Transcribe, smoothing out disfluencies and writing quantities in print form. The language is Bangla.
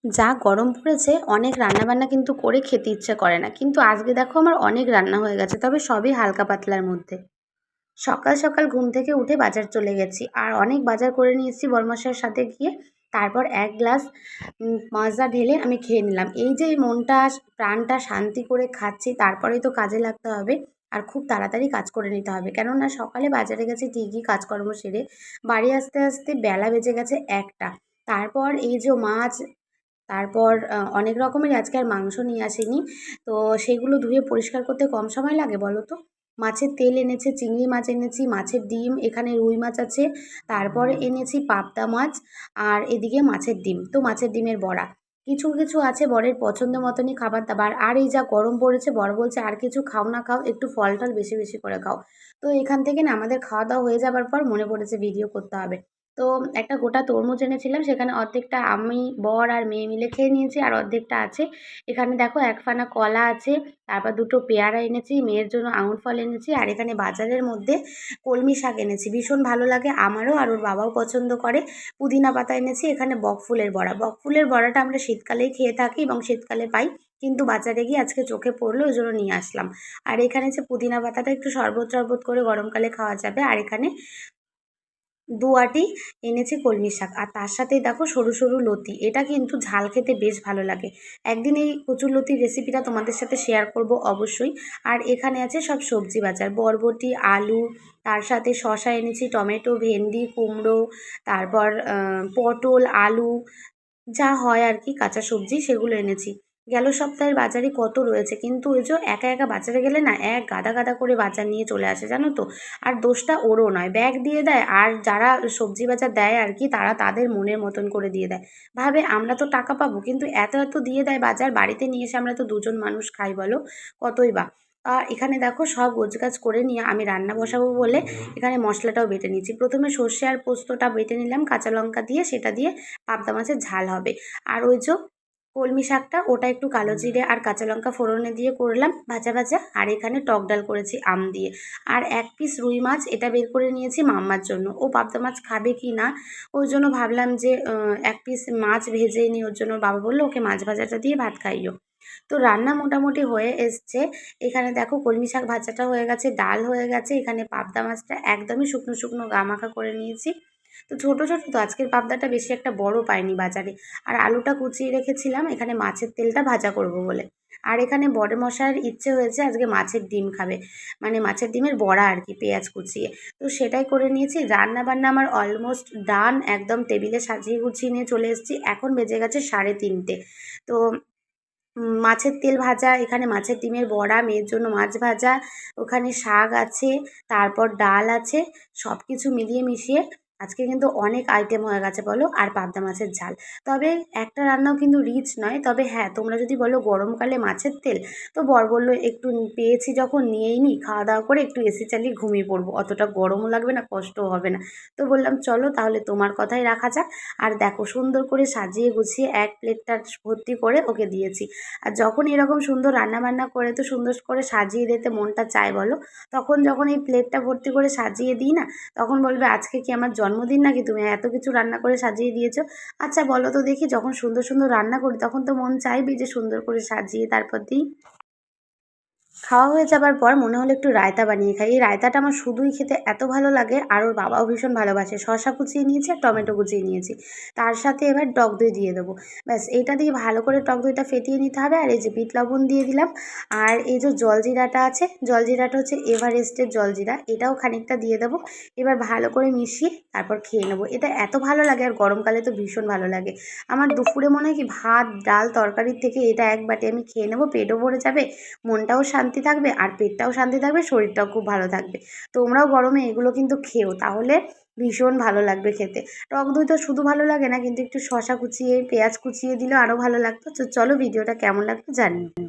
যা গরম পড়েছে অনেক রান্নাবান্না কিন্তু করে খেতে ইচ্ছে করে না, কিন্তু আজকে দেখো আমার অনেক রান্না হয়ে গেছে, তবে সবই হালকা পাতলার মধ্যে। সকাল সকাল ঘুম থেকে উঠে বাজার চলে গেছি, আর অনেক বাজার করে নিয়ে এসেছি বড়মশাইয়ের সাথে গিয়ে। তারপর এক গ্লাস মাজা ঢেলে আমি খেয়ে নিলাম। এই যে এই মনটা প্রাণটা শান্তি করে খাচ্ছি, তারপরেই তো কাজে লাগতে হবে। আর খুব তাড়াতাড়ি কাজ করে নিতে হবে, কেননা সকালে বাজারে গেছি ঠিকই, কাজকর্ম সেরে বাড়ি আসতে আসতে বেলা বেজে গেছে 1টা। তারপর এই যে মাছ, তারপর অনেক রকমের আজকে আর মাংস নিয়ে আসেনি। তো সেগুলো ধুয়ে পরিষ্কার করতে কম সময় লাগে বলো তো? মাছের তেল এনেছে, চিংড়ি মাছ এনেছি, মাছের ডিম, এখানে রুই মাছ আছে, তারপর এনেছি পাবদা মাছ, আর এদিকে মাছের ডিম, তো মাছের ডিমের বড়া। কিছু কিছু আছে বরের পছন্দ মতনই খাবার দাবার। আর এই যা গরম পড়েছে, বর বলছে আর কিছু খাও না খাও, একটু ফল টল বেশি বেশি করে খাও। তো এখান থেকে না আমাদের খাওয়া দাওয়া হয়ে যাবার পর মনে পড়েছে ভিডিও করতে হবে। তো একটা গোটা তরমুজ এনেছিলাম, সেখানে অর্ধেকটা আমি, বর আর মেয়ে মিলে খেয়ে নিয়েছি, আর অর্ধেকটা আছে। এখানে দেখো এক ফানা কলা আছে, তারপর দুটো পেয়ারা এনেছি, মেয়ের জন্য আঙুর ফল এনেছি, আর এখানে বাজারের মধ্যে কলমি শাক এনেছি, ভীষণ ভালো লাগে আমারও, আর ওর বাবাও পছন্দ করে। পুদিনা পাতা এনেছি, এখানে বকফুলের বড়া। বকফুলের বড়াটা আমরা শীতকালেই খেয়ে থাকি এবং শীতকালে পাই, কিন্তু বাজারে গিয়ে আজকে চোখে পড়লো, ওই জন্য নিয়ে আসলাম। আর এখানে যে পুদিনা পাতাটা একটু শরবত টরবত করে গরমকালে খাওয়া যাবে। আর এখানে দুয়াটি এনেছি কলমি শাক, আর তার সাথেই দেখো সরু সরু লতি, এটা কিন্তু ঝাল খেতে বেশ ভালো লাগে। একদিন এই কচুর লতির রেসিপিটা তোমাদের সাথে শেয়ার করব অবশ্যই। আর এখানে আছে সব সবজি বাজার, বরবটি, আলু, তার সাথে শসা এনেছি, টমেটো, ভেন্ডি, কুমড়ো, তারপর পটল, আলু, যা হয় আর কি কাঁচা সবজি সেগুলো এনেছি। গেল সপ্তাহের বাজারে কত রয়েছে, কিন্তু ওই যে একা একা বাজারে গেলে না এক গাদা গাদা করে বাজার নিয়ে চলে আসে, জানো তো। আর দোষটা ওরও নয়, ব্যাগ দিয়ে দেয়, আর যারা সবজি বাজার দেয় আর কি, তারা তাদের মনের মতন করে দিয়ে দেয়। ভাবে আমরা তো টাকা পাবো, কিন্তু এত এত দিয়ে দেয় বাজার, বাড়িতে নিয়ে এসে আমরা তো দুজন মানুষ খাই বলো, কতই বা। আর এখানে দেখো সব গোছগাছ করে নিয়ে আমি রান্না বসাবো বলে এখানে মশলাটাও বেটে নিচ্ছি। প্রথমে সর্ষে আর পোস্তটা বেটে নিলাম কাঁচা লঙ্কা দিয়ে, সেটা দিয়ে পাবদা মাছের ঝাল হবে। আর ওই যে কলমি শাকটা, ওটা একটু কালো জিরে আর কাঁচা লঙ্কা ফোড়নে দিয়ে করলাম ভাজা ভাজা। আর এখানে টক ডাল করেছি আম দিয়ে। আর এক পিস রুই মাছ এটা বের করে নিয়েছি মাম্মার জন্য, ও পাবদা মাছ খাবে কি না, ওই জন্য ভাবলাম যে এক পিস মাছ ভেজে নিই ওর জন্য। ওর বাবা বললো ওকে মাছ ভাজাটা দিয়ে ভাত খাইও। তো রান্না মোটামুটি হয়ে এসছে। এখানে দেখো কলমি শাক ভাজাটা হয়ে গেছে, ডাল হয়ে গেছে, এখানে পাবদা মাছটা একদমই শুকনো শুকনো গা মাখা করে নিয়েছি। তো ছোটো ছোটো তো আজকের পাবদাটা, বেশি একটা বড় পাইনি বাজারে। আর আলুটা কুচিয়ে রেখেছিলাম এখানে মাছের তেলটা ভাজা করব বলে। আর এখানে বড় মশাইয়ের ইচ্ছে হয়েছে আজকে মাছের ডিম খাবে, মানে মাছের ডিমের বড়া আর কি, পেঁয়াজ কুচিয়ে। তো সেটাই করে নিয়েছি। রান্না বান্না আমার অলমোস্ট ডান, একদম টেবিলে সাজিয়ে গুছিয়ে নিয়ে চলে এসেছি। এখন বেজে গেছে 3:30। তো মাছের তেল ভাজা, এখানে মাছের ডিমের বড়া, মেয়ের জন্য মাছ ভাজা, ওখানে শাক আছে, তারপর ডাল আছে, সব কিছু মিলিয়ে মিশিয়ে আজকে কিন্তু অনেক আইটেম হয়ে গেছে বলো। আর পাবদা মাছের ঝাল। তবে একটা রান্নাও কিন্তু রিচ নয়, তবে হ্যাঁ তোমরা যদি বলো গরমকালে মাছের তেল, তো বর বললো একটু পেয়েছি যখন নিয়েই নিই, খাওয়া দাওয়া করে একটু এসি চালিয়ে ঘুমিয়ে পড়বো, অতটা গরমও লাগবে না, কষ্টও হবে না। তো বললাম চলো তাহলে তোমার কথাই রাখা যাক। আর দেখো সুন্দর করে সাজিয়ে গুছিয়ে এক প্লেটটা ভর্তি করে ওকে দিয়েছি। আর যখন এরকম সুন্দর রান্নাবান্না করে তো সুন্দর করে সাজিয়ে দিতে মনটা চায় বলো, তখন যখন এই প্লেটটা ভর্তি করে সাজিয়ে দিই না, তখন বলবে আজকে কি আমার জন্মদিন নাকি, তুমি এত কিছু রান্না করে সাজিয়ে দিয়েছো। আচ্ছা বলো তো দেখি, যখন সুন্দর সুন্দর রান্না করি তখন তো মন চাইবে যে সুন্দর করে সাজিয়ে তারপর দিই। খাওয়া হয়ে যাবার পর মনে হলো একটু রায়তা বানিয়ে খাই। এই রায়তাটা আমার শুধুই খেতে এত ভালো লাগে, আর ওর বাবাও ভীষণ ভালোবাসে। শসা কুচিয়ে নিয়েছি আর টমেটো কুচিয়ে নিয়েছি, তার সাথে এবার টক দই দিয়ে দেবো। ব্যাস এইটা দিয়ে ভালো করে টক দইটা ফেটিয়ে নিতে হবে। আর এই যে বিট লবণ দিয়ে দিলাম। আর এই যে জলজিরাটা আছে, জলজিরাটা হচ্ছে এভারেস্টের জলজিরা, এটাও খানিকটা দিয়ে দেবো। এবার ভালো করে মিশিয়ে তারপর খেয়ে নেবো। এটা এত ভালো লাগে, আর গরমকালে তো ভীষণ ভালো লাগে। আমার দুপুরে মনে হয় কি ভাত ডাল তরকারির থেকে এটা এক বাটি আমি খেয়ে নেবো, পেটও ভরে যাবে, মনটাও শান্তি থাকবে, আর পেটটাও শান্তি থাকবে, শরীরটাও খুব ভালো থাকবে। তোমরাও গরমে এগুলো কিন্তু খেও, তাহলে ভীষণ ভালো লাগবে খেতে। টক দই তো শুধু ভালো লাগে না, কিন্তু একটু শসা কুচিয়ে পেঁয়াজ কুচিয়ে দিলেও আরও ভালো লাগতো। তো চলো ভিডিওটা কেমন লাগতো জানিও।